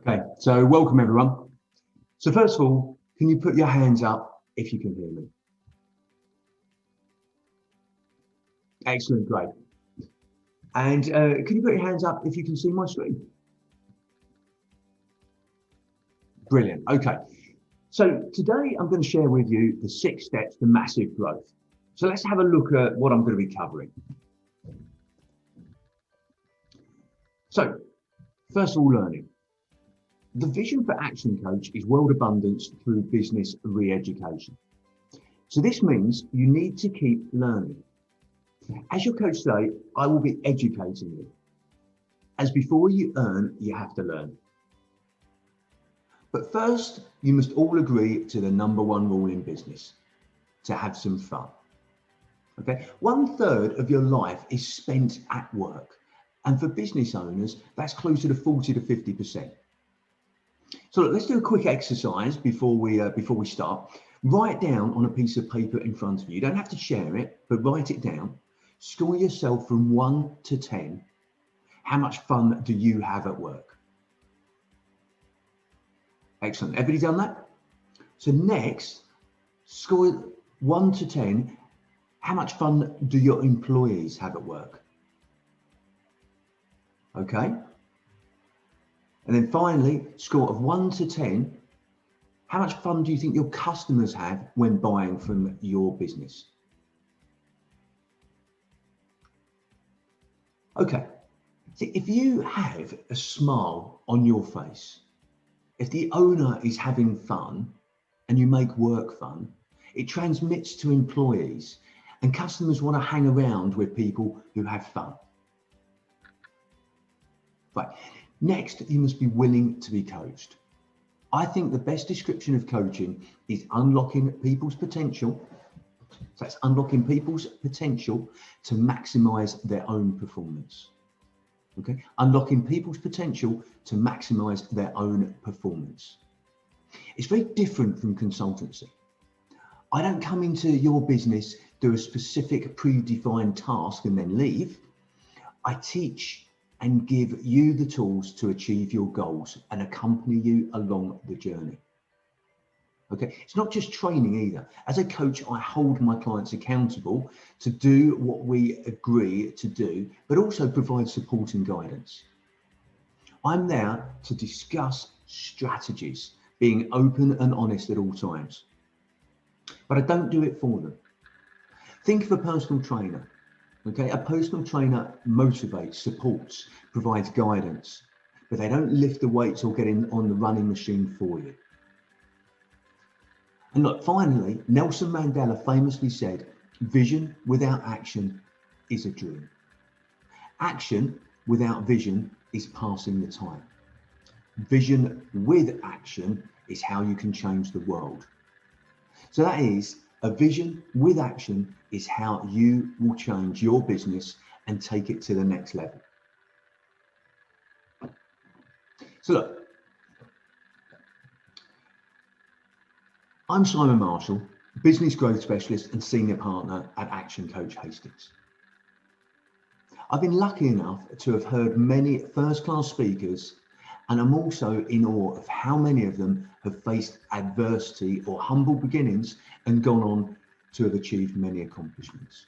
Okay, so welcome everyone. So first of all, can you put your hands up if you can hear me? Excellent, great. And can you put your hands up if you can see my screen? Brilliant, okay. So today I'm going to share with you the 6 steps to massive growth. So let's have a look at what I'm going to be covering. So first of all, learning. The vision for Action Coach is world abundance through business re-education. So this means you need to keep learning. As your coach today, I will be educating you. As before you earn, you have to learn. But first, you must all agree to the #1 rule in business, to have some fun. Okay, 1/3 of your life is spent at work. And for business owners, that's closer to 40 to 50%. So look, let's do a quick exercise before we start. Write down on a piece of paper in front of you. You don't have to share it, but write it down. Score yourself from 1 to 10. How much fun do you have at work? Excellent. Everybody done that? So next, score 1 to 10. How much fun do your employees have at work? Okay. And then finally, score of 1 to 10. How much fun do you think your customers have when buying from your business? Okay. See, if you have a smile on your face, if the owner is having fun and you make work fun, it transmits to employees and customers want to hang around with people who have fun. Right. Next, you must be willing to be coached. I think the best description of coaching is unlocking people's potential. So that's unlocking people's potential to maximize their own performance. Okay, unlocking people's potential to maximize their own performance. It's very different from consultancy. I don't come into your business, do a specific predefined task and then leave. I teach and give you the tools to achieve your goals and accompany you along the journey. Okay, it's not just training either. As a coach, I hold my clients accountable to do what we agree to do, but also provide support and guidance. I'm there to discuss strategies, being open and honest at all times. But I don't do it for them. Think of a personal trainer. Okay, a personal trainer motivates, supports, provides guidance, but they don't lift the weights or get in on the running machine for you. And look, finally, Nelson Mandela famously said, vision without action is a dream. Action without vision is passing the time. Vision with action is how you can change the world. So that is, a vision with action is how you will change your business and take it to the next level. So look, I'm Simon Marshall, business growth specialist and senior partner at Action Coach Hastings. I've been lucky enough to have heard many first-class speakers, and I'm also in awe of how many of them have faced adversity or humble beginnings and gone on to have achieved many accomplishments.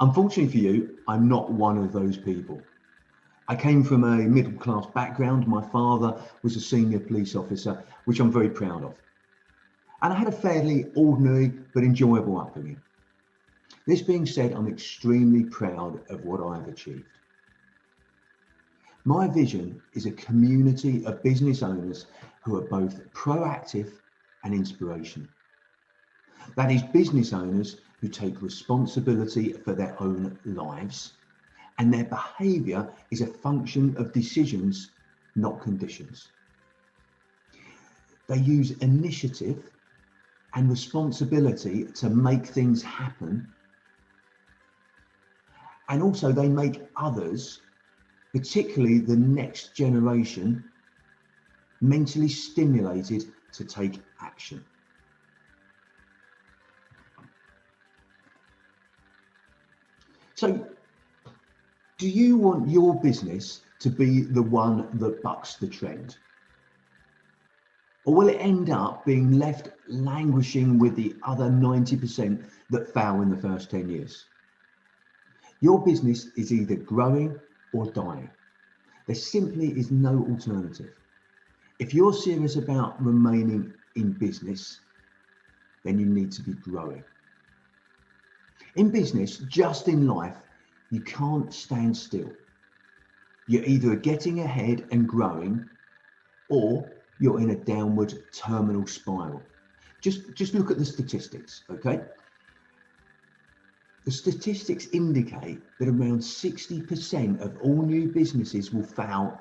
Unfortunately for you, I'm not one of those people. I came from a middle-class background. My father was a senior police officer, which I'm very proud of. And I had a fairly ordinary but enjoyable upbringing. This being said, I'm extremely proud of what I have achieved. My vision is a community of business owners who are both proactive and inspirational. That is, business owners who take responsibility for their own lives, and their behavior is a function of decisions, not conditions. They use initiative and responsibility to make things happen. And also they make others, particularly the next generation, mentally stimulated to take action. So, do you want your business to be the one that bucks the trend? Or will it end up being left languishing with the other 90% that fail in the first 10 years? Your business is either growing or dying. There simply is no alternative. If you're serious about remaining in business, then you need to be growing. In business, just in life, you can't stand still. You're either getting ahead and growing, or you're in a downward terminal spiral. Just look at the statistics, okay? The statistics indicate that around 60% of all new businesses will fail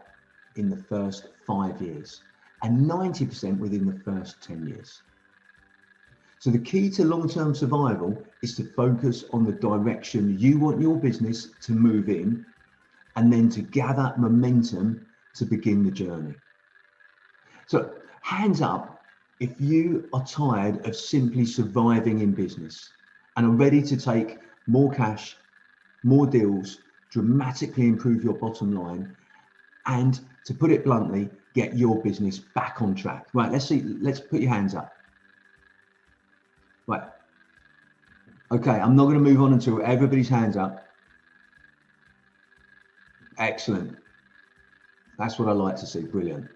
in the first 5 years and 90% within the first 10 years. So the key to long-term survival is to focus on the direction you want your business to move in, and then to gather momentum to begin the journey. So hands up if you are tired of simply surviving in business and are ready to take more cash, more deals, dramatically improve your bottom line, and, to put it bluntly, get your business back on track. Right, let's put your hands up. Right. Okay, I'm not going to move on until everybody's hands up. Excellent. That's what I like to see. Brilliant.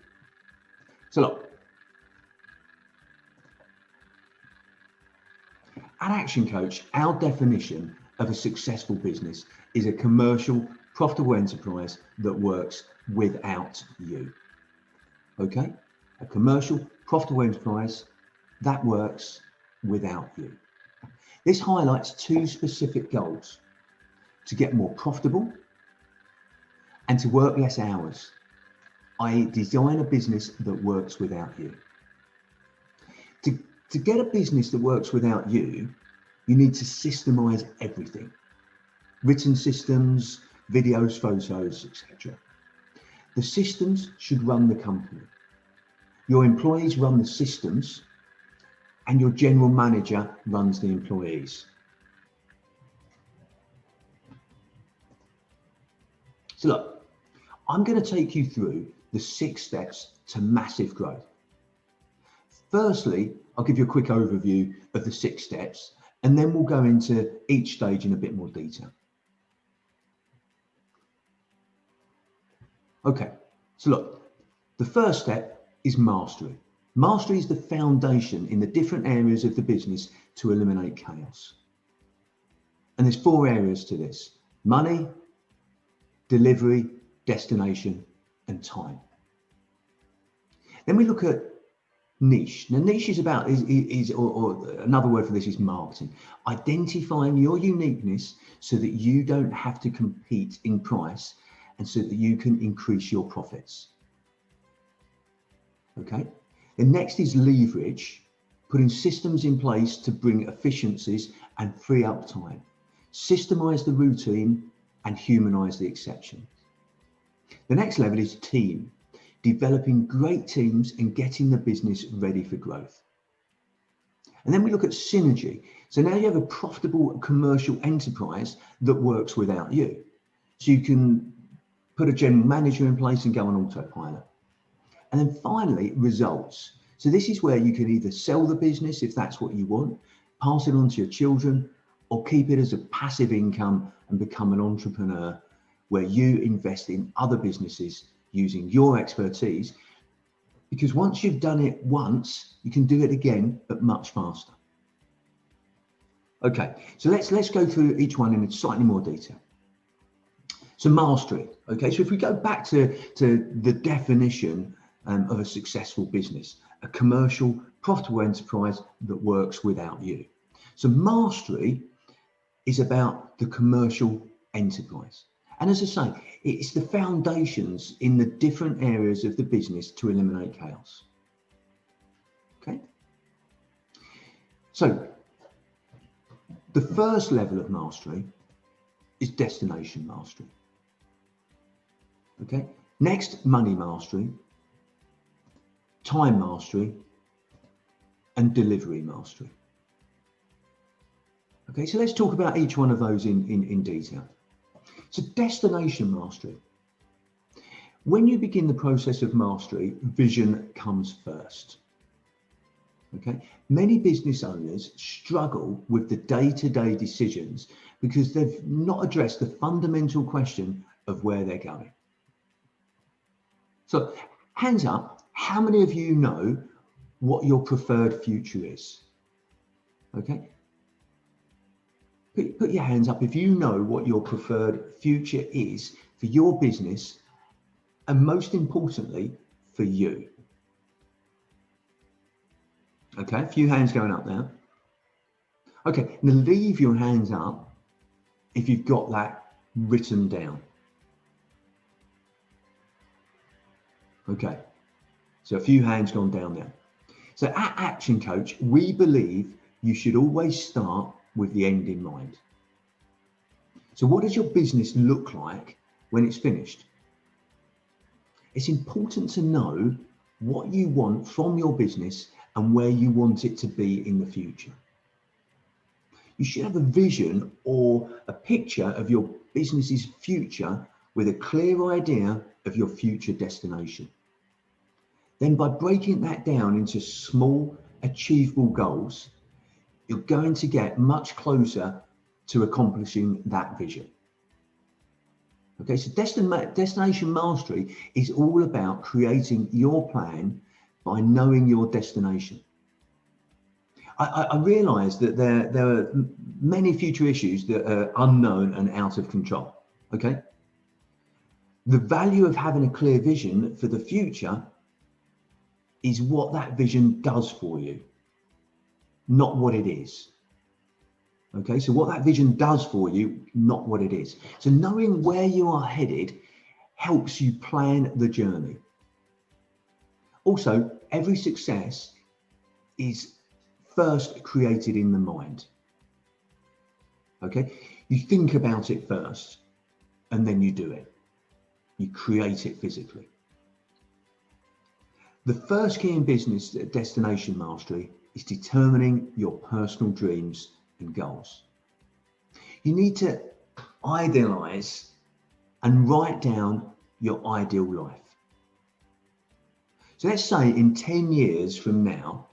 So look, at Action Coach, our definition of a successful business is a commercial, profitable enterprise that works without you. Okay? A commercial, profitable enterprise that works without you. This highlights two specific goals: to get more profitable and to work less hours, i.e. design a business that works without you. To get a business that works without you, you need to systemize everything. Written systems, videos, photos, etc. The systems should run the company. Your employees run the systems, and your general manager runs the employees. So look, I'm going to take you through the 6 steps to massive growth. Firstly, I'll give you a quick overview of the 6 steps, and then we'll go into each stage in a bit more detail. Okay, so look, the first step is mastery. Mastery is the foundation in the different areas of the business to eliminate chaos. And there's 4 areas to this: money, delivery, destination, and time. Then we look at niche. Now, niche is about, or another word for this is marketing. Identifying your uniqueness so that you don't have to compete in price, and so that you can increase your profits. Okay. The next is leverage, putting systems in place to bring efficiencies and free up time. Systemize the routine and humanize the exceptions. The next level is team, developing great teams and getting the business ready for growth. And then we look at synergy. So now you have a profitable commercial enterprise that works without you. So you can put a general manager in place and go on autopilot. And then finally, results. So this is where you can either sell the business if that's what you want, pass it on to your children, or keep it as a passive income and become an entrepreneur where you invest in other businesses using your expertise. Because once you've done it once, you can do it again, but much faster. Okay, so let's go through each one in slightly more detail. So mastery. Okay, so if we go back to the definition of a successful business, a commercial, profitable enterprise that works without you. So mastery is about the commercial enterprise. And as I say, it's the foundations in the different areas of the business to eliminate chaos. Okay. So the first level of mastery is destination mastery. Okay. Next, money mastery, time mastery, and delivery mastery. Okay, so let's talk about each one of those in detail. So destination mastery. When you begin the process of mastery, vision comes first. Okay, many business owners struggle with the day-to-day decisions because they've not addressed the fundamental question of where they're going. So, hands up, how many of you know what your preferred future is? Okay, put your hands up if you know what your preferred future is for your business, and most importantly, for you. Okay, a few hands going up now. Okay, now leave your hands up if you've got that written down. Okay, so a few hands gone down there. So at Action Coach, we believe you should always start with the end in mind. So what does your business look like when it's finished? It's important to know what you want from your business and where you want it to be in the future. You should have a vision or a picture of your business's future with a clear idea of your future destination. Then by breaking that down into small, achievable goals, you're going to get much closer to accomplishing that vision. Okay, so destination mastery is all about creating your plan by knowing your destination. I realise that there are many future issues that are unknown and out of control. Okay, the value of having a clear vision for the future is what that vision does for you, not what it is. Okay, so what that vision does for you, not what it is. So knowing where you are headed helps you plan the journey. Also, every success is first created in the mind. Okay, you think about it first and then you do it. You create it physically. The first key in business destination mastery is determining your personal dreams and goals. You need to idealize and write down your ideal life. So let's say in 10 years from now,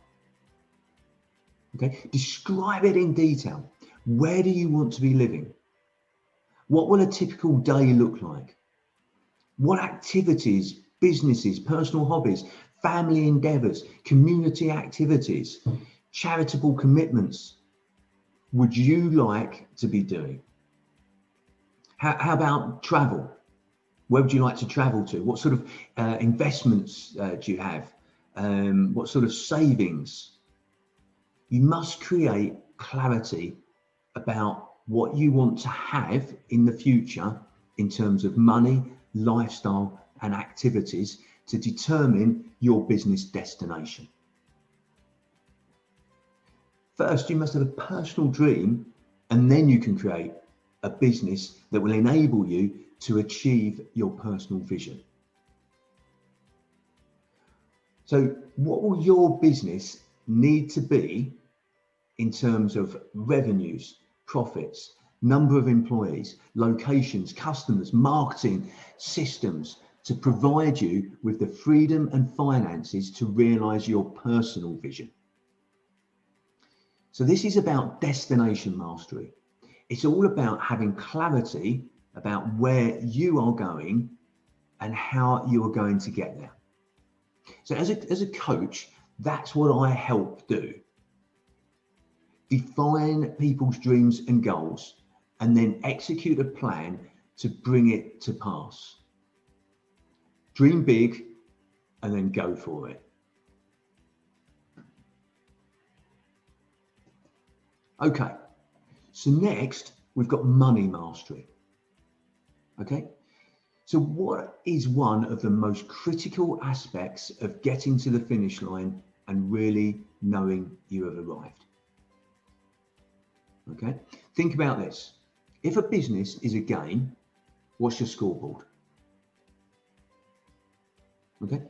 okay, describe it in detail. Where do you want to be living? What will a typical day look like? What activities, businesses, personal hobbies, family endeavors, community activities, charitable commitments would you like to be doing? How about travel? Where would you like to travel to? What sort of investments do you have? What sort of savings? You must create clarity about what you want to have in the future in terms of money, lifestyle, and activities to determine your business destination. First, you must have a personal dream, and then you can create a business that will enable you to achieve your personal vision. So what will your business need to be in terms of revenues, profits, number of employees, locations, customers, marketing, systems to provide you with the freedom and finances to realize your personal vision? So this is about destination mastery. It's all about having clarity about where you are going and how you are going to get there. So as a coach, that's what I help do. Define people's dreams and goals and then execute a plan to bring it to pass. Dream big and then go for it. Okay, so next we've got money mastery. Okay, so what is one of the most critical aspects of getting to the finish line and really knowing you have arrived? Okay, think about this. If a business is a game, what's your scoreboard? Okay,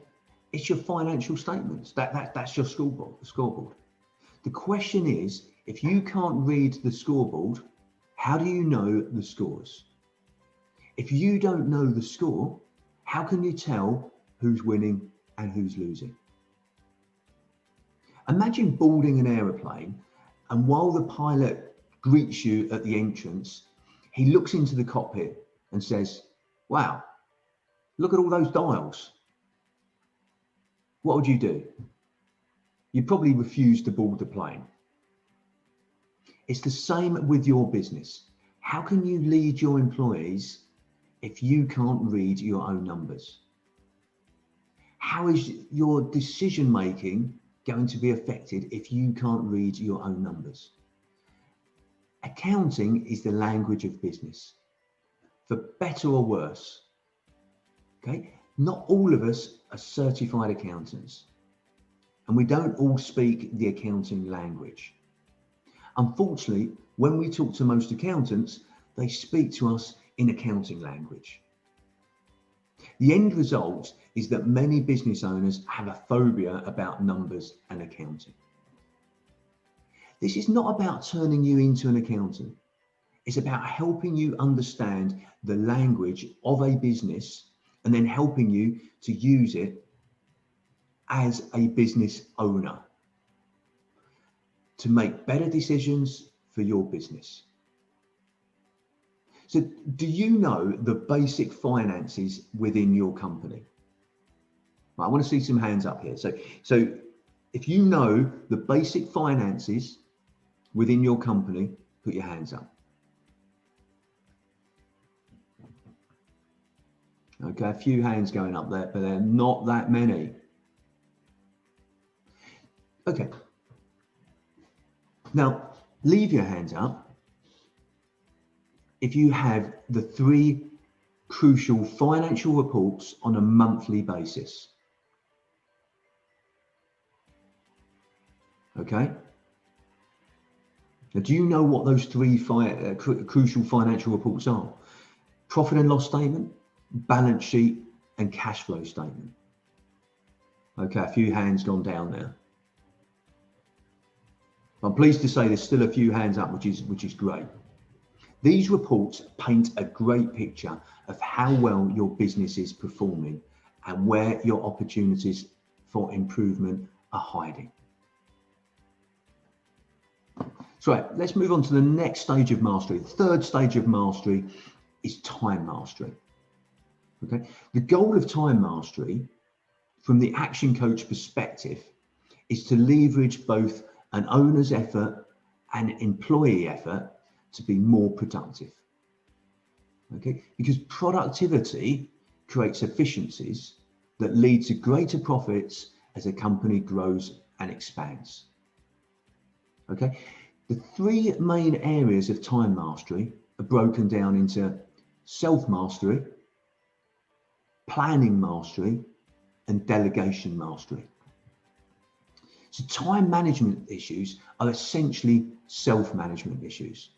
it's your financial statements. That's your scoreboard. The question is, if you can't read the scoreboard, how do you know the scores? If you don't know the score, How can you tell who's winning and who's losing? Imagine boarding an aeroplane, and while the pilot greets you at the entrance, he looks into the cockpit and says, "Wow, look at all those dials." What would you do? You'd probably refuse to board the plane. It's the same with your business. How can you lead your employees if you can't read your own numbers? How is your decision making going to be affected if you can't read your own numbers? Accounting is the language of business, for better or worse. Okay, not all of us are certified accountants, and we don't all speak the accounting language. Unfortunately, when we talk to most accountants, they speak to us in accounting language. The end result is that many business owners have a phobia about numbers and accounting. This is not about turning you into an accountant. It's about helping you understand the language of a business and then helping you to use it as a business owner to make better decisions for your business. So do you know the basic finances within your company? I want to see some hands up here. So if you know the basic finances within your company, put your hands up. Okay, a few hands going up there, but they're not that many. Okay. Now, leave your hands up if you have the 3 crucial financial reports on a monthly basis. Okay. Now, do you know what those 3 crucial financial reports are? Profit and loss statement, balance sheet, and cash flow statement. Okay, a few hands gone down there. I'm pleased to say there's still a few hands up, which is great. These reports paint a great picture of how well your business is performing and where your opportunities for improvement are hiding. So let's move on to the next stage of mastery. The third stage of mastery is time mastery. Okay, the goal of time mastery from the action coach perspective is to leverage both an owner's effort and employee effort to be more productive. Okay, because productivity creates efficiencies that lead to greater profits as a company grows and expands. Okay, the 3 main areas of time mastery are broken down into self-mastery, planning mastery, and delegation mastery. So time management issues are essentially self-management issues.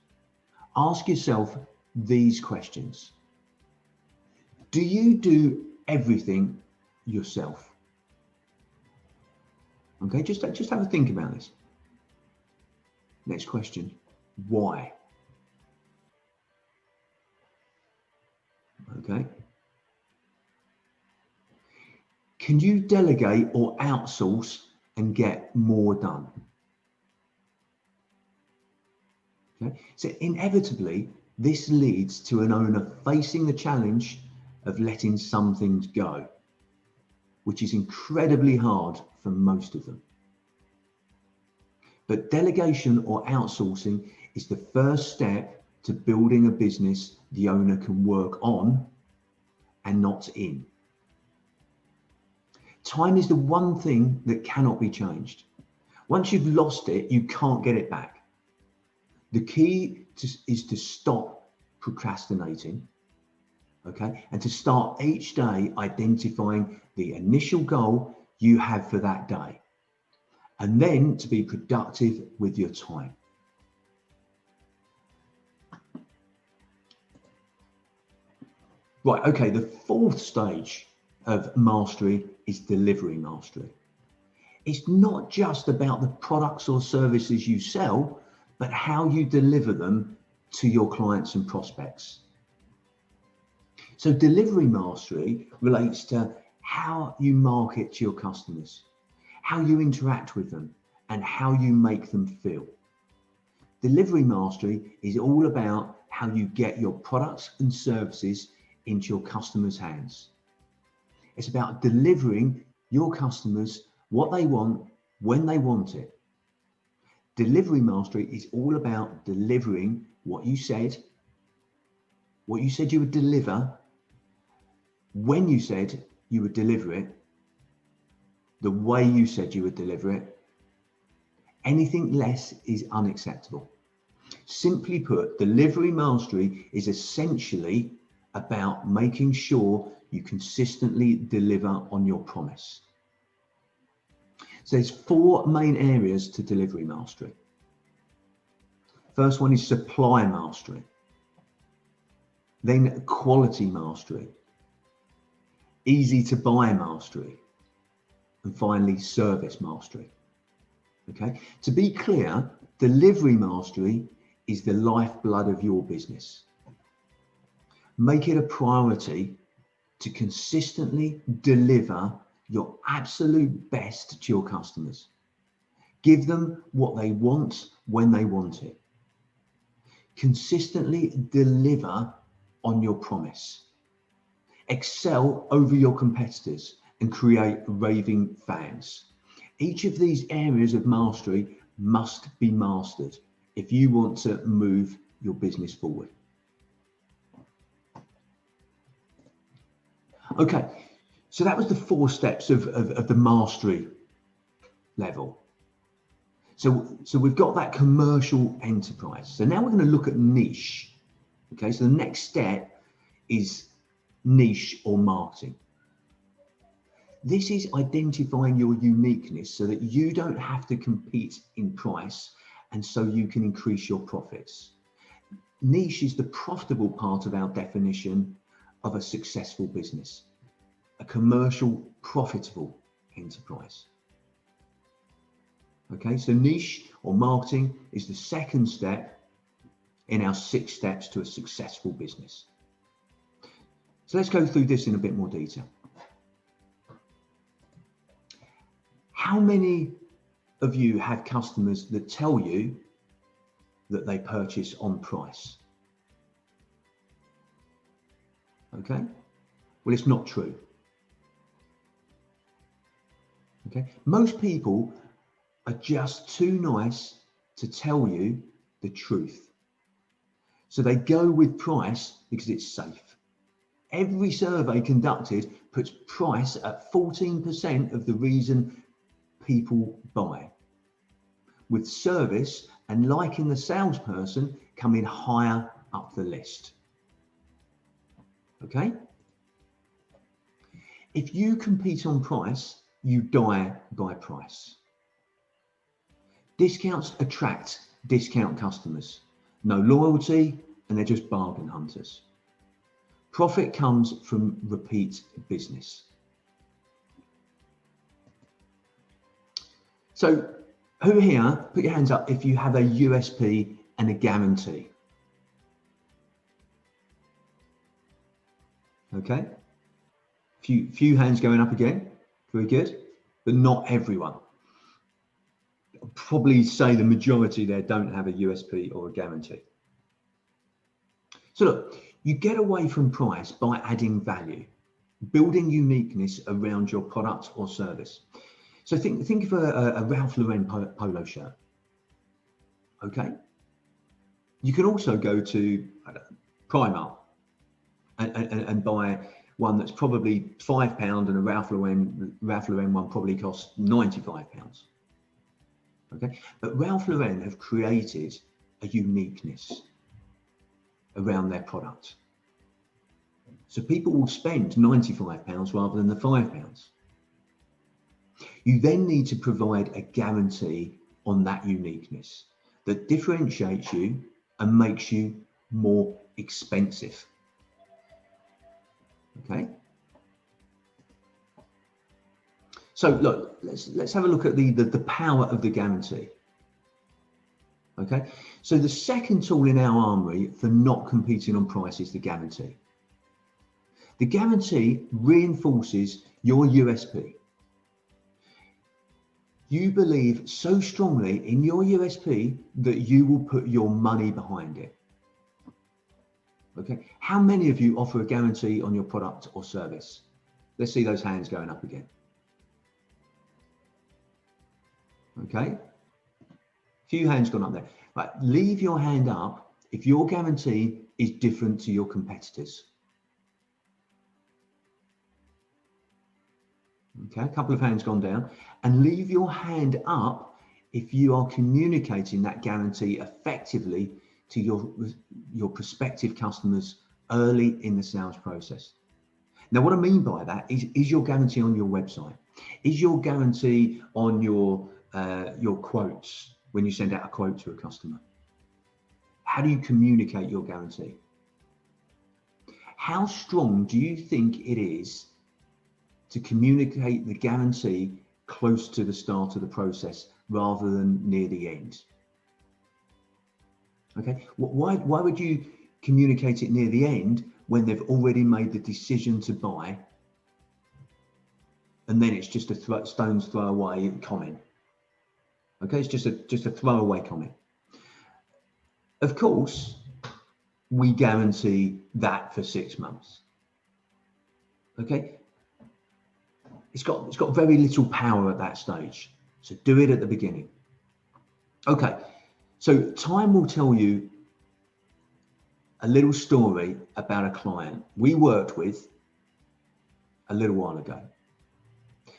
Ask yourself these questions. Do you do everything yourself? Okay, just have a think about this. Next question, why? Okay. Can you delegate or outsource and get more done? Okay. So inevitably, this leads to an owner facing the challenge of letting some things go, which is incredibly hard for most of them. But delegation or outsourcing is the first step to building a business the owner can work on and not in. Time is the one thing that cannot be changed. Once you've lost it, you can't get it back. The key is to stop procrastinating, okay? And to start each day identifying the initial goal you have for that day. And then to be productive with your time. Right, okay, the 4th stage of mastery is delivery mastery. It's not just about the products or services you sell, but how you deliver them to your clients and prospects. So delivery mastery relates to how you market to your customers, how you interact with them, and how you make them feel. Delivery mastery is all about how you get your products and services into your customers' hands. It's about delivering your customers what they want, when they want it. Delivery mastery is all about delivering what you said you would deliver, when you said you would deliver it, the way you said you would deliver it. Anything less is unacceptable. Simply put, delivery mastery is essentially about making sure you consistently deliver on your promise. So there's 4 main areas to delivery mastery. First one is supply mastery, then quality mastery, easy to buy mastery, and finally service mastery. Okay, to be clear, delivery mastery is the lifeblood of your business. Make it a priority to consistently deliver your absolute best to your customers. Give them what they want when they want it. Consistently deliver on your promise. Excel over your competitors and create raving fans. Each of these areas of mastery must be mastered if you want to move your business forward. Okay, so that was the 4 steps of the mastery level. So we've got that commercial enterprise. So now we're going to look at niche. Okay, so the next step is niche or marketing. This is identifying your uniqueness so that you don't have to compete in price and so you can increase your profits. Niche is the profitable part of our definition of a successful business, a commercial, profitable enterprise. Okay, so niche or marketing is the second step in our 6 steps to a successful business. So let's go through this in a bit more detail. How many of you have customers that tell you that they purchase on price? Okay, well, it's not true. Okay, most people are just too nice to tell you the truth. So they go with price because it's safe. Every survey conducted puts price at 14% of the reason people buy, with service and liking the salesperson coming higher up the list. Okay? If you compete on price, you die by price. Discounts attract discount customers. No loyalty, and they're just bargain hunters. Profit comes from repeat business. So who here, put your hands up if you have a USP and a guarantee. Okay, few hands going up again, very good, but not everyone. I'll probably say the majority there don't have a USP or a guarantee. So look, you get away from price by adding value, building uniqueness around your product or service. So think of a Ralph Lauren polo shirt. Okay, you can also go to Primark and buy one that's probably £5 and a Ralph Lauren one probably costs £95. Okay, but Ralph Lauren have created a uniqueness around their product. So people will spend £95 rather than the £5. You then need to provide a guarantee on that uniqueness that differentiates you and makes you more expensive. Okay. So look, let's have a look at the power of the guarantee. Okay. So the second tool in our armory for not competing on price is the guarantee. The guarantee reinforces your USP. You believe so strongly in your USP that you will put your money behind it. Okay, how many of you offer a guarantee on your product or service? Let's see those hands going up again. Okay, few hands gone up there. Right, leave your hand up if your guarantee is different to your competitors. Okay, a couple of hands gone down, and leave your hand up if you are communicating that guarantee effectively to your prospective customers early in the sales process. Now, what I mean by that is your guarantee on your website? Is your guarantee on your quotes when you send out a quote to a customer? How do you communicate your guarantee? How strong do you think it is to communicate the guarantee close to the start of the process rather than near the end? Okay, why would you communicate it near the end when they've already made the decision to buy, and then it's just a stone's throw away comment? Okay, it's just a throwaway comment. Of course, we guarantee that for 6 months. Okay, it's got very little power at that stage, so do it at the beginning. Okay, so time will tell you a little story about a client we worked with a little while ago.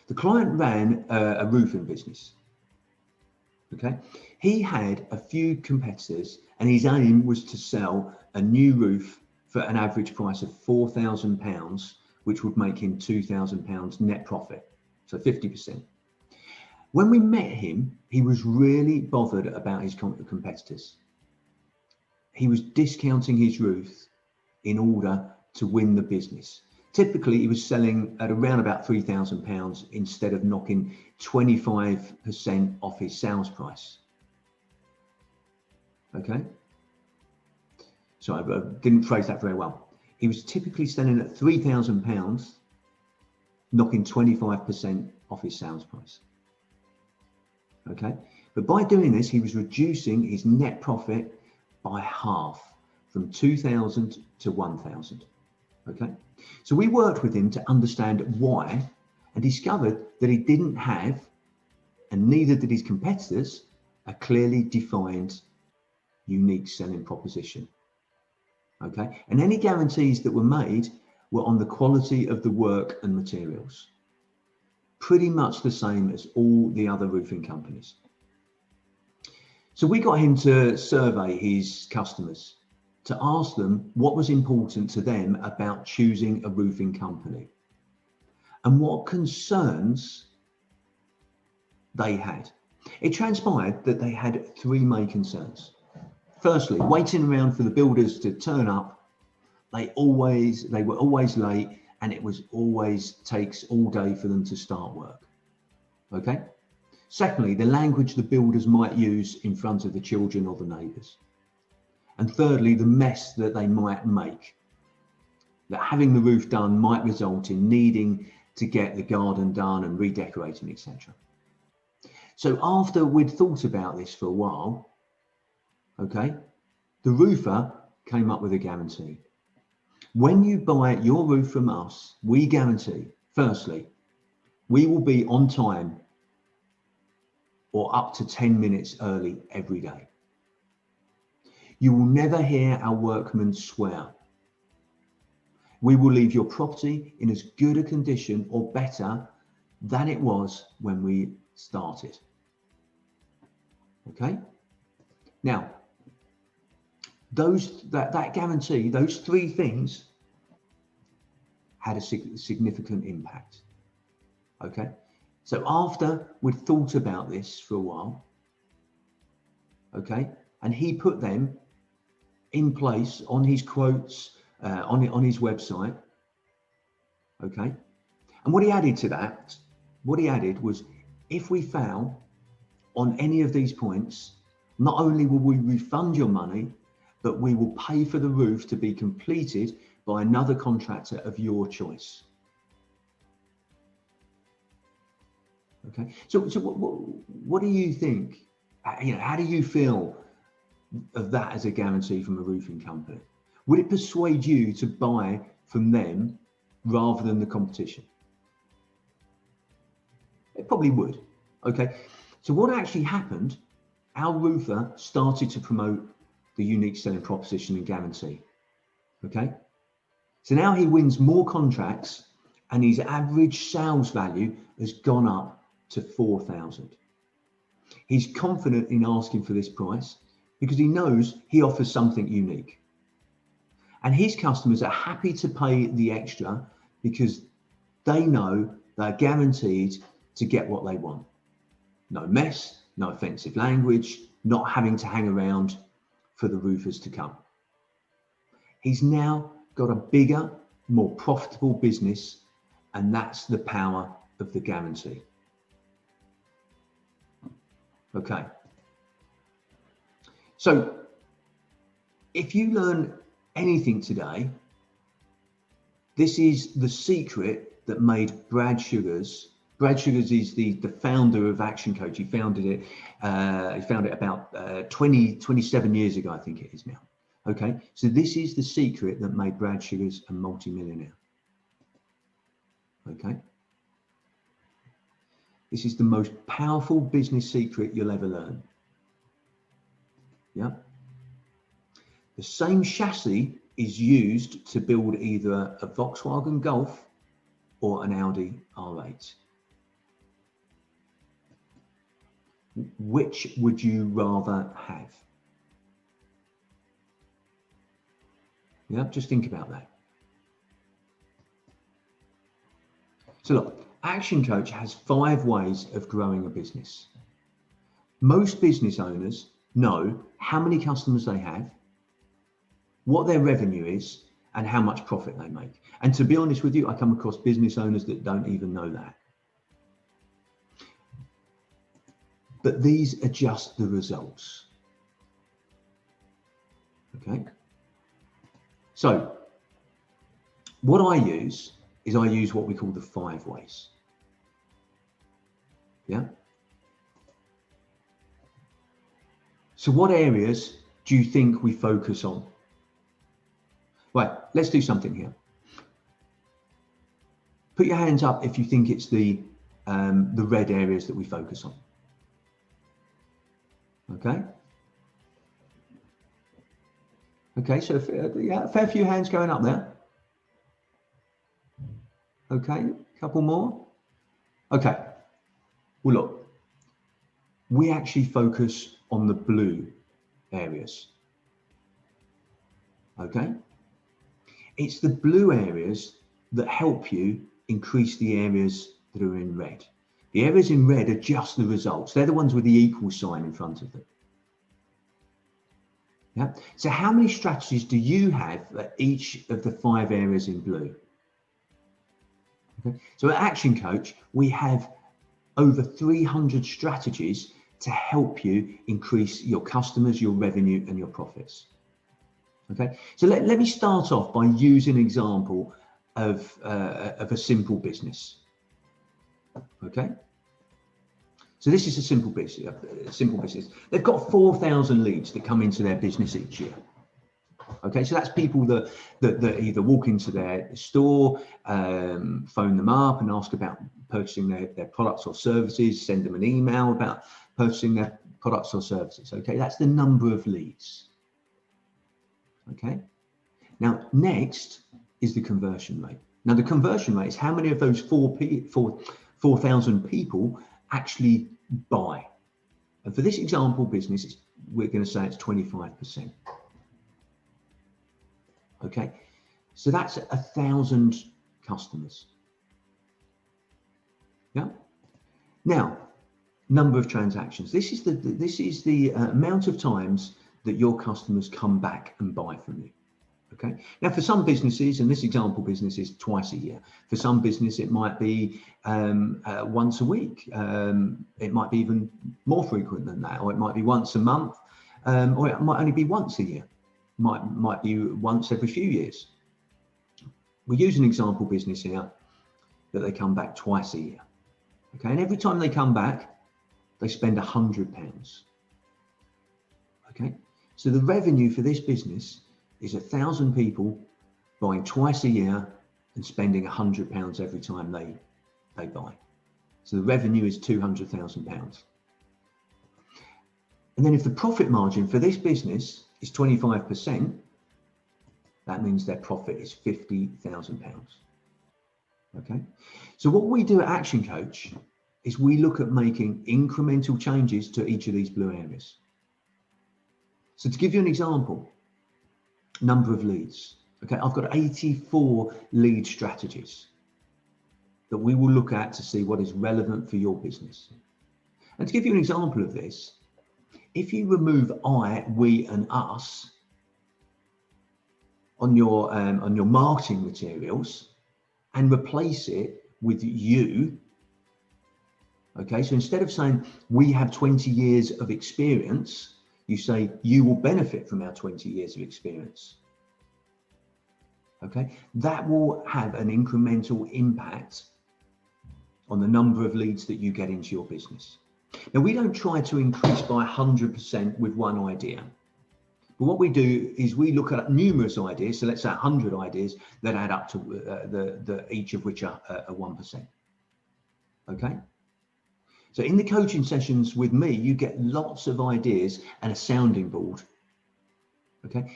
The client ran a roofing business. Okay, he had a few competitors, and his aim was to sell a new roof for an average price of £4,000, which would make him £2,000 net profit, so 50%. When we met him, he was really bothered about his competitors. He was discounting his roof in order to win the business. Typically, he was selling at around about £3,000 instead of knocking 25% off his sales price. Okay? So I didn't phrase that very well. He was typically selling at £3,000, knocking 25% off his sales price. Okay? But by doing this, he was reducing his net profit by half, from 2,000 to 1,000. Okay, so we worked with him to understand why, and discovered that he didn't have, and neither did his competitors, a clearly defined, unique selling proposition. Okay, and any guarantees that were made were on the quality of the work and materials, pretty much the same as all the other roofing companies. So we got him to survey his customers, to ask them what was important to them about choosing a roofing company and what concerns they had. It transpired that they had three main concerns. Firstly, waiting around for the builders to turn up. They were always late, and it was always takes all day for them to start work. Okay. Secondly, the language the builders might use in front of the children or the neighbours. And thirdly, the mess that they might make. That having the roof done might result in needing to get the garden done and redecorating, etc. So after we'd thought about this for a while, okay, the roofer came up with a guarantee. When you buy your roof from us, we guarantee, firstly, we will be on time or up to 10 minutes early every day. You will never hear our workmen swear. We will leave your property in as good a condition or better than it was when we started. Okay? Now, that guarantee, those three things had a significant impact. Okay? So after we'd thought about this for a while, okay, and he put them in place on his quotes, on his website, okay, and what he added to that, was, if we fail on any of these points, not only will we refund your money, but we will pay for the roof to be completed by another contractor of your choice. Okay, so what do you think? How do you feel of that as a guarantee from a roofing company? Would it persuade you to buy from them rather than the competition? It probably would. Okay, so what actually happened? Our roofer started to promote the unique selling proposition and guarantee. Okay, so now he wins more contracts and his average sales value has gone up to 4,000. He's confident in asking for this price because he knows he offers something unique. And his customers are happy to pay the extra because they know they're guaranteed to get what they want. No mess, no offensive language, not having to hang around for the roofers to come. He's now got a bigger, more profitable business, and that's the power of the guarantee. Okay. So if you learn anything today, this is the secret that made Brad Sugars. Brad Sugars is the founder of Action Coach. He founded it. He founded it about 27 years ago, I think it is now. Okay, so this is the secret that made Brad Sugars a multi-millionaire. Okay, this is the most powerful business secret you'll ever learn. Yeah. The same chassis is used to build either a Volkswagen Golf or an Audi R8. Which would you rather have? Yeah, just think about that. So look, Action Coach has 5 ways of growing a business. Most business owners know how many customers they have, what their revenue is, and how much profit they make. And to be honest with you, I come across business owners that don't even know that. But these are just the results. Okay. So what I use is I use what we call the 5 ways. Yeah. So what areas do you think we focus on? Right, let's do something here. Put your hands up if you think it's the red areas that we focus on. Okay. Okay, so yeah, a fair few hands going up there. Okay, a couple more. Okay. Well, look, we actually focus on the blue areas. Okay. It's the blue areas that help you increase the areas that are in red. The areas in red are just the results. They're the ones with the equal sign in front of them. Yeah. So how many strategies do you have for each of the 5 areas in blue? Okay. So at Action Coach, we have over 300 strategies to help you increase your customers, your revenue, and your profits. Okay, so let me start off by using an example of a simple business. Okay, so this is a simple business. They've got 4,000 leads that come into their business each year. Okay, so that's people that either walk into their store, phone them up and ask about purchasing their products or services, send them an email about purchasing their products or services. Okay, that's the number of leads. Okay, now next is the conversion rate. Now the conversion rate is how many of those 4,000 people actually buy. And for this example business, we're going to say it's 25%. Okay, so that's 1,000 customers. Yeah. Now, number of transactions. This is the amount of times that your customers come back and buy from you. Okay. Now, for some businesses, and this example business is twice a year. For some business, it might be once a week. It might be even more frequent than that, or it might be once a month, or it might only be once a year. Might be once every few years. We use an example business here that they come back twice a year. Okay, and every time they come back, they spend £100. Okay, so the revenue for this business is 1,000 people buying twice a year and spending £100 every time they buy. So the revenue is £200,000. And then if the profit margin for this business is 25%, that means their profit is £50,000. Okay, so what we do at Action Coach is we look at making incremental changes to each of these blue areas. So to give you an example, number of leads. Okay, I've got 84 lead strategies that we will look at to see what is relevant for your business. And to give you an example of this, if you remove I, we, and us on your marketing materials and replace it with you, okay, so instead of saying we have 20 years of experience, you say you will benefit from our 20 years of experience. Okay, that will have an incremental impact on the number of leads that you get into your business. Now, we don't try to increase by 100% with one idea. But what we do is we look at numerous ideas, so let's say 100 ideas that add up to each of which are 1%. Okay? So in the coaching sessions with me, you get lots of ideas and a sounding board. Okay?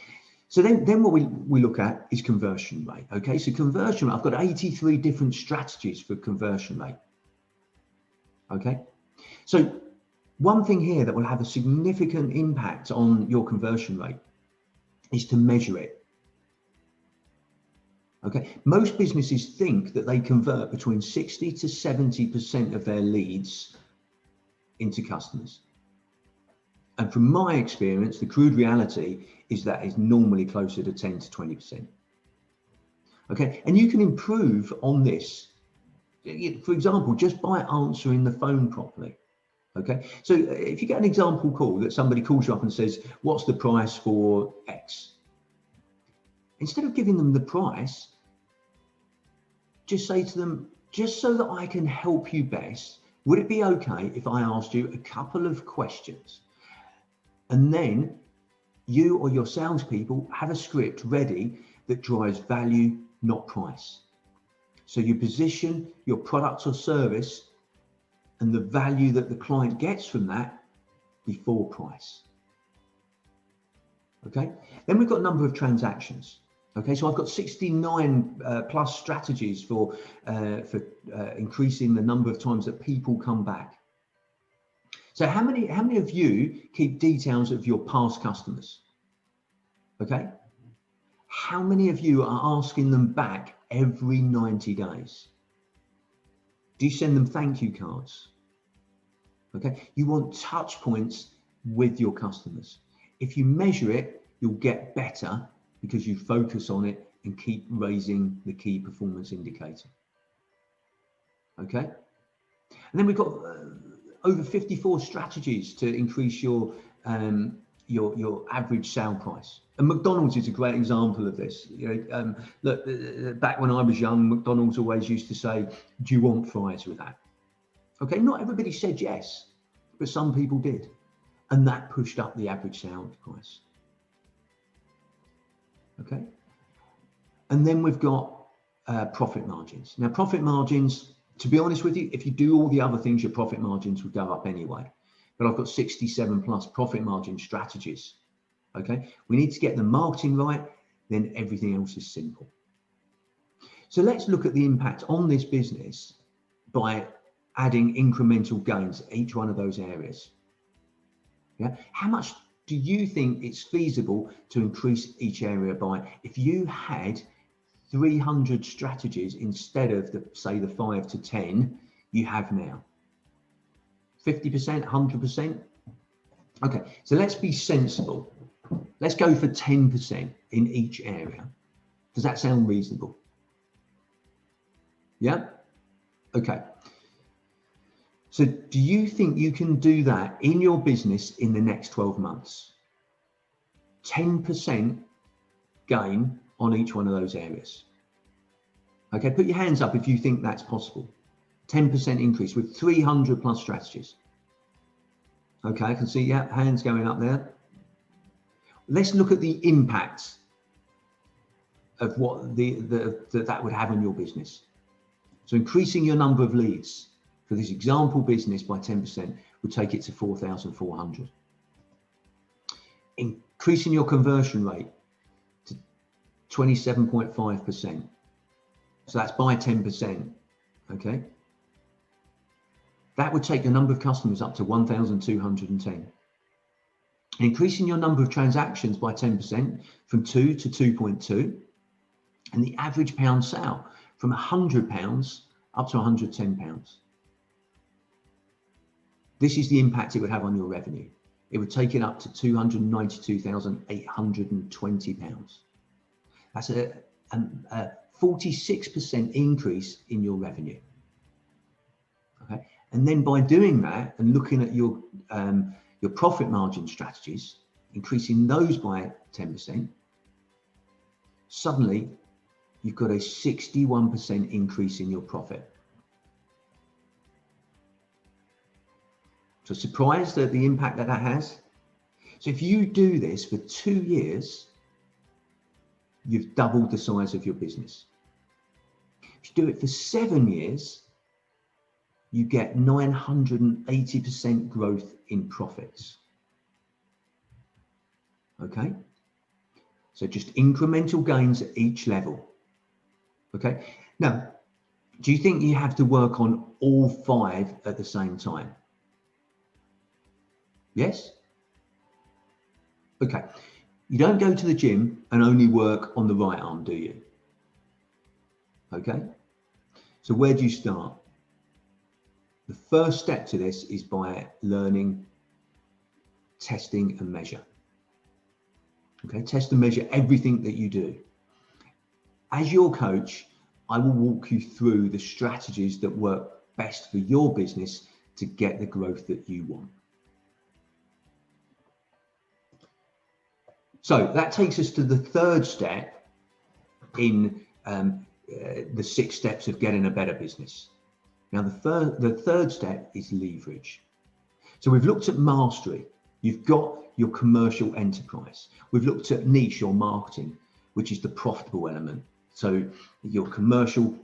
So then what we look at is conversion rate. Okay, so conversion rate, I've got 83 different strategies for conversion rate. Okay, so one thing here that will have a significant impact on your conversion rate is to measure it. Okay, most businesses think that they convert between 60 to 70% of their leads into customers. And from my experience, the crude reality is that it's normally closer to 10 to 20%. Okay, and you can improve on this, for example, just by answering the phone properly. Okay, so if you get an example call that somebody calls you up and says, what's the price for X? Instead of giving them the price, just say to them, just so that I can help you best, would it be okay if I asked you a couple of questions? And then you or your salespeople have a script ready that drives value, not price. So you position your product or service and the value that the client gets from that before price. Okay, then we've got a number of transactions. Okay, so I've got 69 plus strategies for increasing the number of times that people come back. So how many of you keep details of your past customers? Okay, how many of you are asking them back every 90 days? Do you send them thank you cards? Okay, you want touch points with your customers. If you measure it, you'll get better because you focus on it and keep raising the key performance indicator. Okay, and then we've got over 54 strategies to increase your average sale price. And McDonald's is a great example of this. You know, look, back when I was young, McDonald's always used to say, "Do you want fries with that?" Okay, not everybody said yes, but some people did, and that pushed up the average sale price. Okay, and then we've got profit margins. Now, profit margins, to be honest with you, if you do all the other things, your profit margins would go up anyway. But I've got 67 plus profit margin strategies. Okay, we need to get the marketing right, then everything else is simple. So let's look at the impact on this business by adding incremental gains at each one of those areas. Yeah, how much do you think it's feasible to increase each area by? If you had 300 strategies instead of say the 5 to 10 you have now, 50%, 100%. Okay, so let's be sensible. Let's go for 10% in each area. Does that sound reasonable? Yeah? Okay. So do you think you can do that in your business in the next 12 months? 10% gain on each one of those areas. Okay, put your hands up if you think that's possible. 10% increase with 300 plus strategies. Okay, I can see, yeah, hands going up there. Let's look at the impact of what that would have on your business. So increasing your number of leads for this example business by 10% would take it to 4,400. Increasing your conversion rate to 27.5%. So that's by 10%, okay? That would take the number of customers up to 1,210. Increasing your number of transactions by 10% from 2 to 2.2, and the average pound sale from £100 up to £110. This is the impact it would have on your revenue. It would take it up to £292,820. That's a 46% increase in your revenue. Okay, and then by doing that and looking at your profit margin strategies, increasing those by 10%, suddenly you've got a 61% increase in your profit. So surprised at the impact that has? So if you do this for 2 years, you've doubled the size of your business. If you do it for 7 years, you get 980% growth in profits. Okay? So just incremental gains at each level. Okay? Now, do you think you have to work on all 5 at the same time? Yes? Okay. You don't go to the gym and only work on the right arm, do you? Okay. So where do you start? The first step to this is by learning, testing and measure. Okay, test and measure everything that you do. As your coach, I will walk you through the strategies that work best for your business to get the growth that you want. So that takes us to the third step in the 6 steps of getting a better business. Now, the third step is leverage. So we've looked at mastery. You've got your commercial enterprise. We've looked at niche or marketing, which is the profitable element. So your commercial,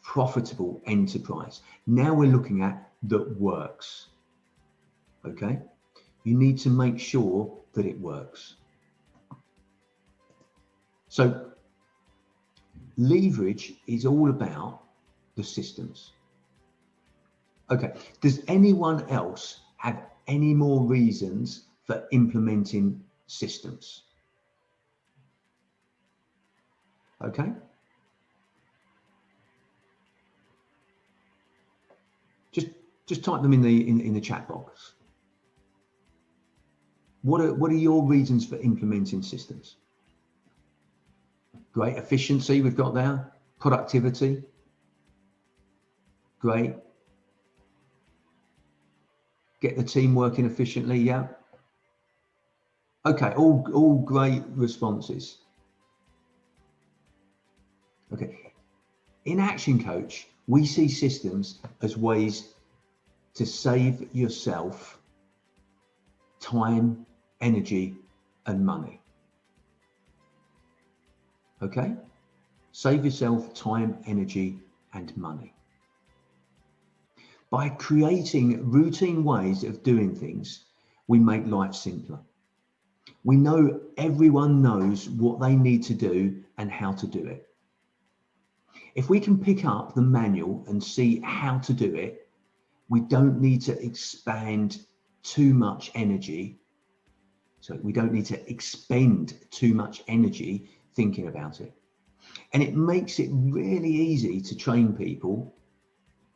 profitable enterprise. Now we're looking at that works. Okay? You need to make sure that it works. So leverage is all about the systems. Okay, does anyone else have any more reasons for implementing systems? Okay. Just type them in the chat box. What are your reasons for implementing systems? Great. Efficiency, we've got there. Productivity. Great. Get the team working efficiently, yeah. Okay, all great responses. Okay. In Action Coach, we see systems as ways to save yourself time, energy, and money. Okay? Save yourself time, energy, and money. By creating routine ways of doing things, we make life simpler. We know everyone knows what they need to do and how to do it. If we can pick up the manual and see how to do it, we don't need to expand too much energy. So we don't need to expend too much energy thinking about it. And it makes it really easy to train people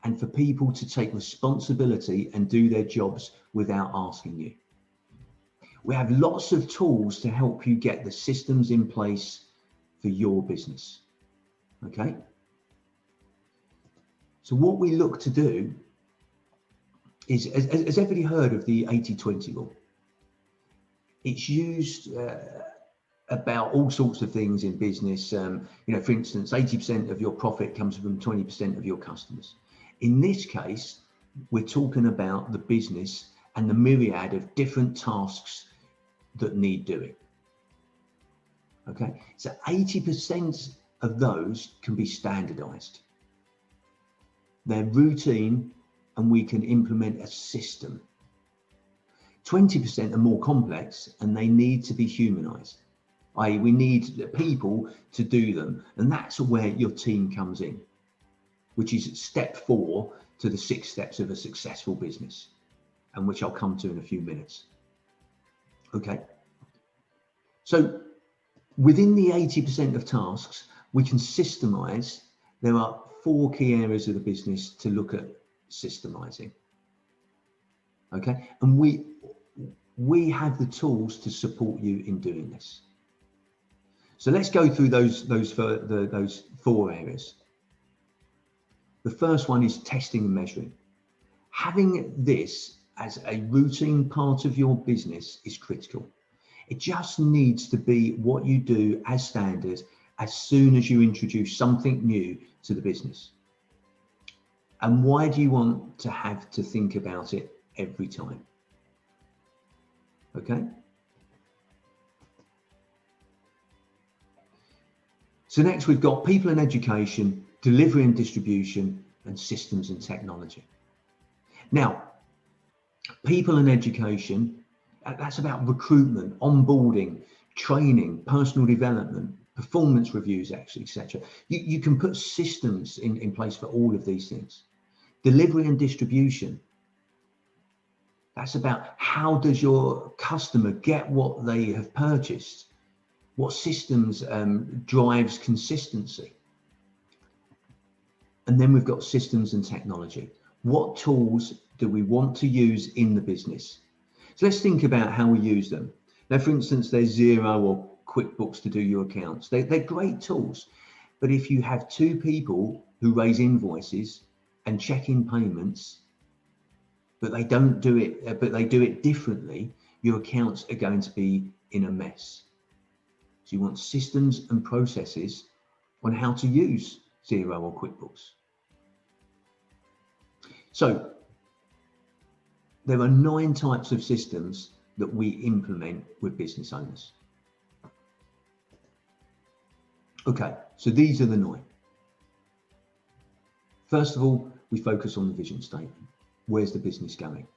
and for people to take responsibility and do their jobs without asking you. We have lots of tools to help you get the systems in place for your business. Okay? So what we look to do is, has everybody heard of the 80-20 rule? It's used about all sorts of things in business. For instance, 80% of your profit comes from 20% of your customers. In this case, we're talking about the business and the myriad of different tasks that need doing. Okay, so 80% of those can be standardized. They're routine and we can implement a system. 20% are more complex and they need to be humanized, i.e. we need people to do them. And that's where your team comes in, which is step 4 to the 6 steps of a successful business, and which I'll come to in a few minutes. Okay. So within the 80% of tasks, we can systemize. There are 4 key areas of the business to look at systemizing. Okay. And we have the tools to support you in doing this. So let's go through those 4 areas. The first one is testing and measuring. Having this as a routine part of your business is critical. It just needs to be what you do as standard as soon as you introduce something new to the business. And why do you want to have to think about it every time? Okay. So next we've got people and education, delivery and distribution, and systems and technology. Now, people and education, that's about recruitment, onboarding, training, personal development, performance reviews, etc. You can put systems in place for all of these things. Delivery and distribution, that's about how does your customer get what they have purchased? What systems drives consistency? And then we've got systems and technology. What tools do we want to use in the business? So let's think about how we use them. Now, for instance, there's Xero or QuickBooks to do your accounts. They're great tools. But if you have 2 people who raise invoices and check in payments, but they don't do it, but they do it differently, your accounts are going to be in a mess. So you want systems and processes on how to use Xero or QuickBooks. So there are 9 types of systems that we implement with business owners. Okay, so these are the 9. First of all, we focus on the vision statement. Where's the business going?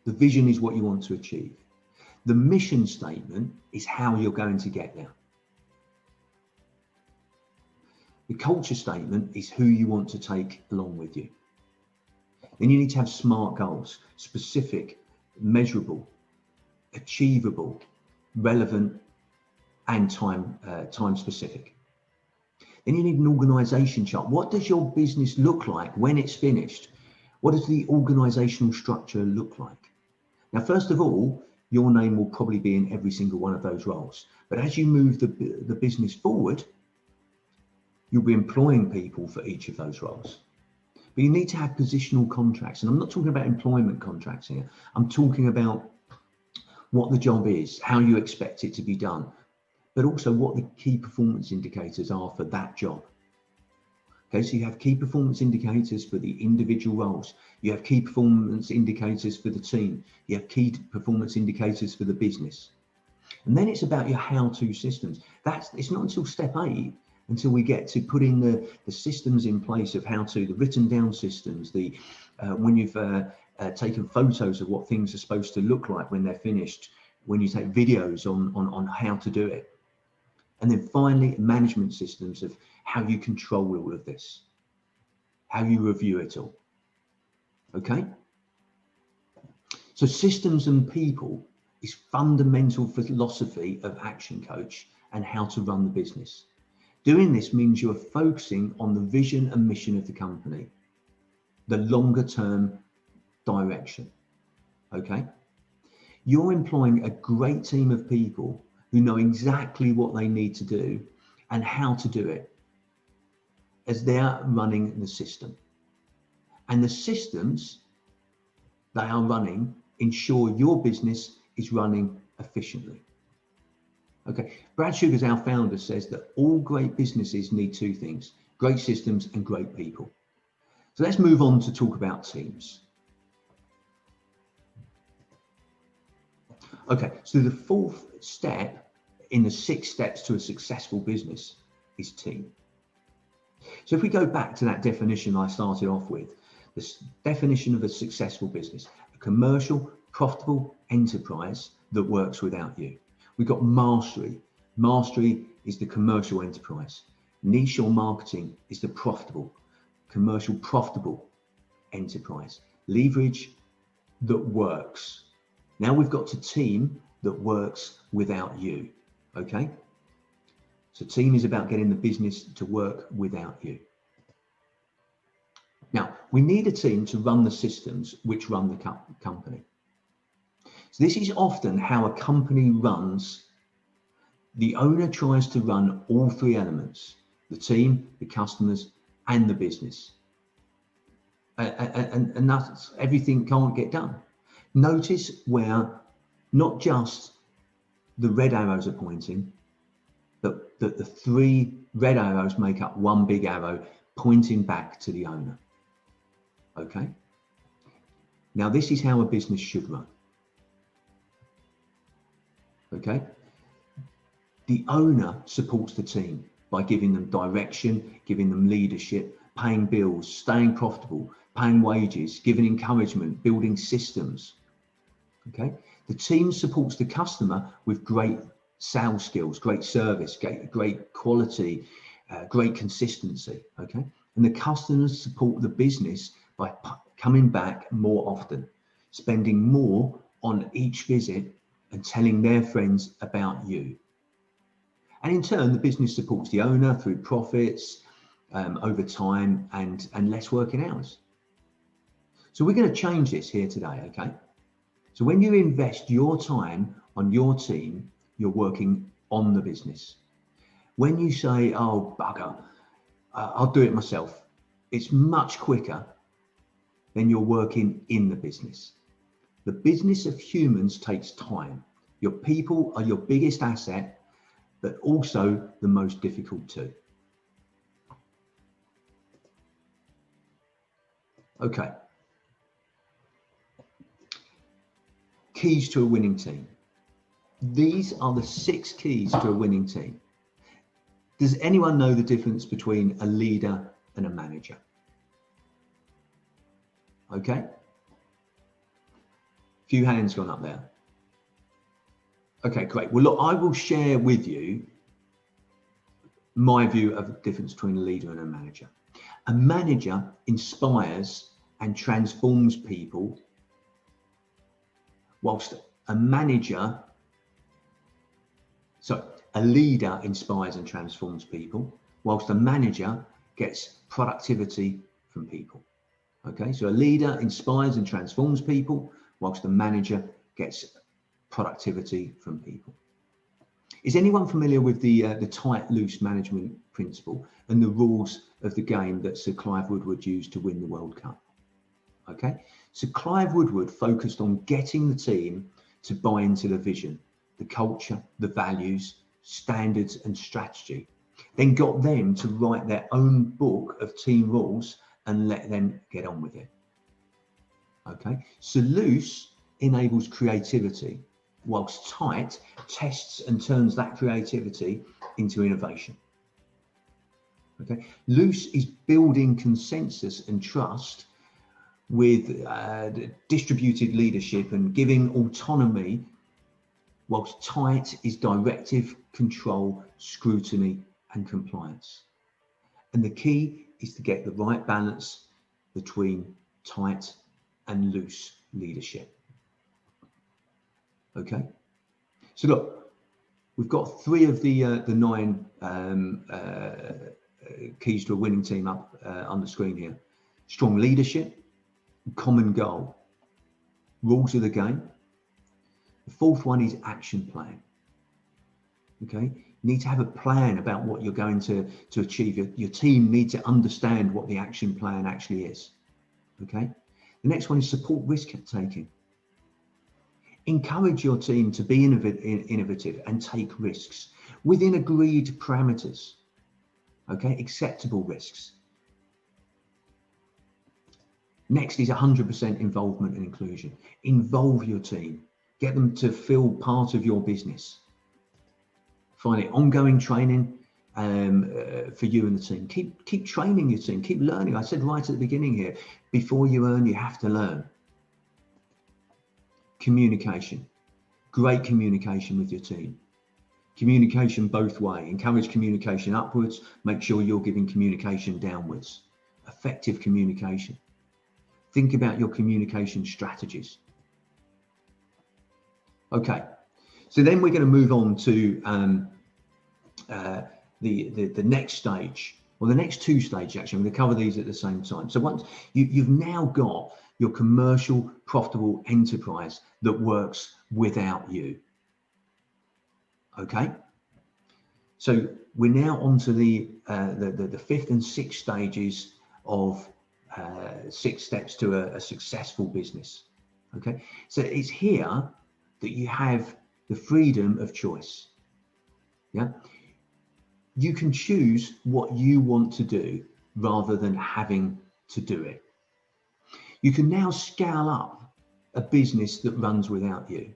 The vision is what you want to achieve. The mission statement is how you're going to get there. The culture statement is who you want to take along with you. Then you need to have SMART goals: specific, measurable, achievable, relevant, and time specific. Then you need an organization chart. What does your business look like when it's finished? What does the organizational structure look like? Now, first of all, your name will probably be in every single one of those roles. But as you move the business forward, you'll be employing people for each of those roles. But you need to have positional contracts. And I'm not talking about employment contracts here. I'm talking about what the job is, how you expect it to be done, but also what the key performance indicators are for that job. Okay, so you have key performance indicators for the individual roles. You have key performance indicators for the team. You have key performance indicators for the business. And then it's about your how-to systems. It's not until step 8 until we get to putting the systems in place of how to, the written down systems, when you've taken photos of what things are supposed to look like when they're finished, when you take videos on how to do it. And then finally, management systems of how you control all of this, how you review it all. Okay? So systems and people is fundamental philosophy of Action Coach and how to run the business. Doing this means you're focusing on the vision and mission of the company, the longer term direction. Okay? You're employing a great team of people who know exactly what they need to do and how to do it as they're running the system. And the systems they are running ensure your business is running efficiently. Okay, Brad Sugars, our founder, says that all great businesses need two things: great systems and great people. So let's move on to talk about teams. Okay, so the fourth step in the 6 steps to a successful business is team. So if we go back to that definition I started off with, the definition of a successful business: a commercial, profitable enterprise that works without you. We've got mastery. Mastery is the commercial enterprise. Niche or marketing is the profitable, commercial, profitable enterprise. Leverage that works. Now we've got to team that works without you. Okay? So team is about getting the business to work without you. Now, we need a team to run the systems which run the company. So this is often how a company runs. The owner tries to run all 3 elements: the team, the customers, and the business. And that's everything can't get done. Notice where not just the red arrows are pointing, but that the 3 red arrows make up one big arrow pointing back to the owner. Okay? Now this is how a business should run. Okay? The owner supports the team by giving them direction, giving them leadership, paying bills, staying profitable, paying wages, giving encouragement, building systems. Okay? The team supports the customer with great sales skills, great service, great quality, great consistency. Okay? And the customers support the business by coming back more often, spending more on each visit, and telling their friends about you. And in turn, the business supports the owner through profits over time and less working hours. So we're going to change this here today, okay? So when you invest your time on your team, you're working on the business. When you say, oh, bugger, I'll do it myself, it's much quicker than you're working in the business. The business of humans takes time. Your people are your biggest asset, but also the most difficult too. Okay. Keys to a winning team. These are the 6 keys to a winning team. Does anyone know the difference between a leader and a manager? Okay. Few hands gone up there. Okay, great. Well, look, I will share with you my view of the difference between a leader and a manager. A manager inspires and transforms people, whilst a leader inspires and transforms people, whilst a manager gets productivity from people. Okay, so a leader inspires and transforms people, whilst a manager gets productivity from people. Is anyone familiar with the tight, loose management principle and the rules of the game that Sir Clive Woodward used to win the World Cup? Okay, so Clive Woodward focused on getting the team to buy into the vision, the culture, the values, standards and strategy, then got them to write their own book of team rules and let them get on with it. Okay, so loose enables creativity, whilst tight tests and turns that creativity into innovation. Okay, loose is building consensus and trust with distributed leadership and giving autonomy, whilst tight is directive, control, scrutiny and compliance. And the key is to get the right balance between tight and loose leadership. Okay, so look, we've got 3 of the 9 keys to a winning team up on the screen here. Strong leadership, common goal, rules of the game. The 4th one is action plan. Okay, you need to have a plan about what you're going to achieve. Your team needs to understand what the action plan actually is. Okay, the next one is support risk taking. Encourage your team to be innovative and take risks within agreed parameters, okay, acceptable risks. Next is 100% involvement and inclusion. Involve your team, get them to feel part of your business. Finally, ongoing training for you and the team. Keep training your team, keep learning. I said right at the beginning here, before you earn, you have to learn. Communication, great communication with your team. Communication both ways. Encourage communication upwards, make sure you're giving communication downwards. Effective communication. Think about your communication strategies. Okay, so then we're going to move on to the next stage, or the next two stages actually. I'm going to cover these at the same time. So once you've now got your commercial profitable enterprise that works without you. Okay, so we're now on to the fifth and sixth stages of 6 steps to a successful business. Okay, so it's here that you have the freedom of choice. Yeah, you can choose what you want to do rather than having to do it. You can now scale up a business that runs without you.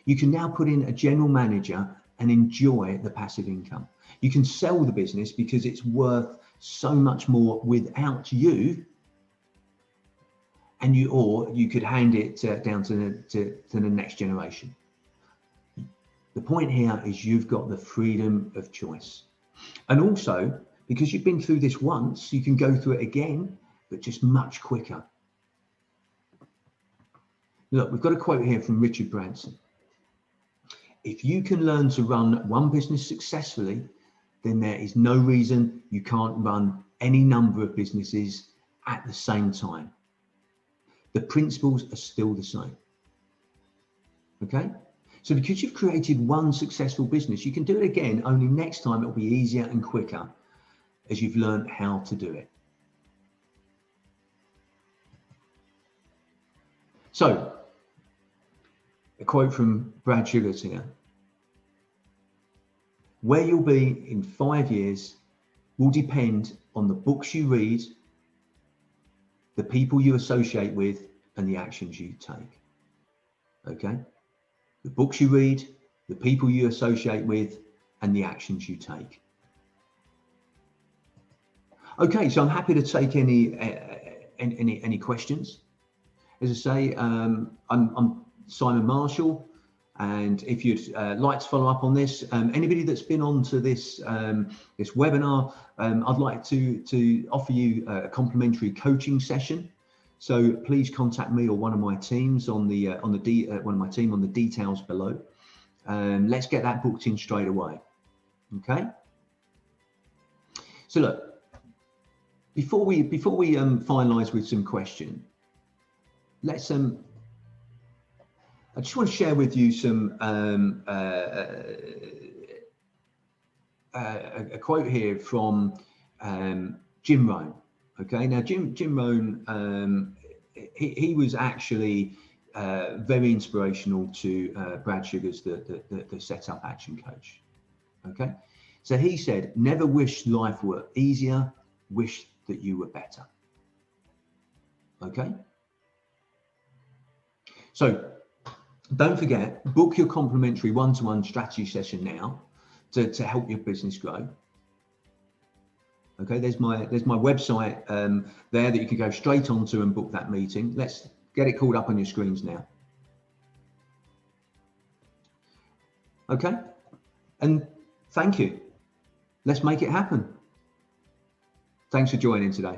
You can now put in a general manager and enjoy the passive income. You can sell the business because it's worth so much more without you, and you could hand it down to the next generation. The point here is you've got the freedom of choice. And also, because you've been through this once, you can go through it again, but just much quicker. Look, we've got a quote here from Richard Branson. If you can learn to run one business successfully, then there is no reason you can't run any number of businesses at the same time. The principles are still the same. Okay? So because you've created one successful business, you can do it again, only next time it'll be easier and quicker as you've learned how to do it. So, a quote from Brad Sugars here. Where you'll be in 5 years will depend on the books you read, the people you associate with, and the actions you take. Okay? The books you read, the people you associate with, and the actions you take. Okay, so I'm happy to take any questions. As I say, I'm Simon Marshall, and if you'd like to follow up on this, anybody that's been on to this this webinar, I'd like to offer you a complimentary coaching session. So please contact me or one of my teams on the details below. Let's get that booked in straight away. Okay. So look, before we finalise with some questions, let's I just want to share with you some a quote here from Jim Rohn. Okay, now Jim Rohn, he was actually very inspirational to Brad Sugars, the Setup Action Coach. Okay, so he said, "Never wish life were easier, wish that you were better." Okay, so don't forget, book your complimentary one-to-one strategy session now to help your business grow. Okay, there's my website there that you can go straight onto and book that meeting. Let's get it called up on your screens now. Okay, and thank you. Let's make it happen. Thanks for joining today.